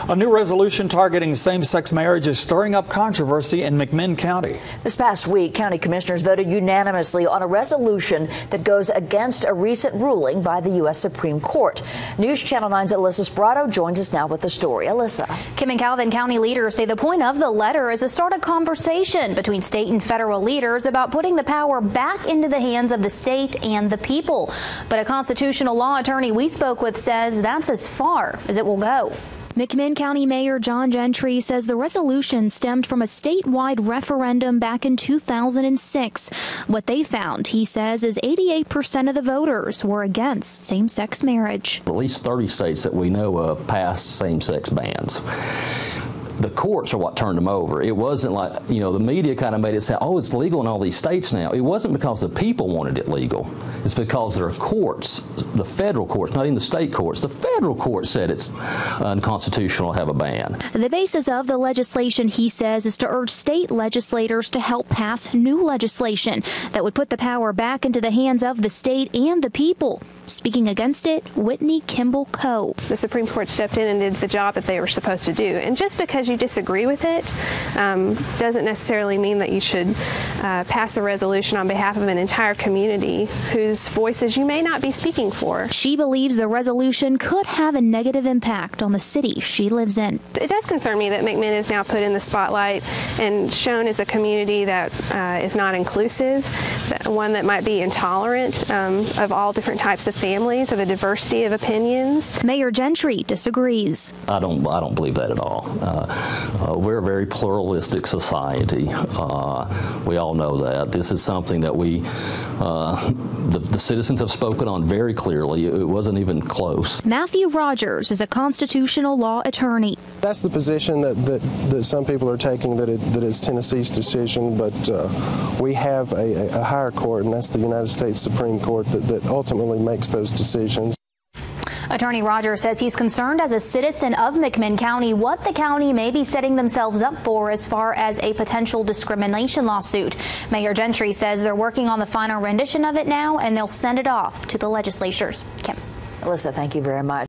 A new resolution targeting same-sex marriage is stirring up controversy in McMinn County. This past week, county commissioners voted unanimously on a resolution that goes against a recent ruling by the U.S. Supreme Court. News Channel 9's Alyssa Sprato joins us now with the story. Alyssa. Kim and Calvin County leaders say the point of the letter is to start a conversation between state and federal leaders about putting the power back into the hands of the state and the people. But a constitutional law attorney we spoke with says that's as far as it will go. McMinn County Mayor Mayor Gentry says the resolution stemmed from a statewide referendum back in 2006. What they found, he says, is 88% of the voters were against same-sex marriage. At least 30 states that we know of passed same-sex bans. The courts are what turned them over. It wasn't like, the media kind of made it sound, oh, it's legal in all these states now. It wasn't because the people wanted it legal. It's because there are courts, the federal courts, not even the state courts. The federal court said it's unconstitutional to have a ban. The basis of the legislation, he says, is to urge state legislators to help pass new legislation that would put the power back into the hands of the state and the people. Speaking against it, Whitney Kimball Coe. The Supreme Court stepped in and did the job that they were supposed to do. And just because you disagree with it doesn't necessarily mean that you should pass a resolution on behalf of an entire community whose voices you may not be speaking for. She believes the resolution could have a negative impact on the city she lives in. It does concern me that McMinn is now put in the spotlight and shown as a community that is not inclusive, one that might be intolerant of all different types of families, of a diversity of opinions. Mayor Gentry disagrees. I don't believe that at all. We're a very pluralistic society. We all know that. This is something that the citizens have spoken on very clearly. It wasn't even close. Matthew Rogers is a constitutional law attorney. That's the position that some people are taking, that it's Tennessee's decision, but we have a higher court, and that's the United States Supreme Court, that ultimately makes those decisions. Attorney Rogers says he's concerned as a citizen of McMinn County what the county may be setting themselves up for as far as a potential discrimination lawsuit. Mayor Gentry says they're working on the final rendition of it now, and they'll send it off to the legislatures. Kim. Alyssa, thank you very much.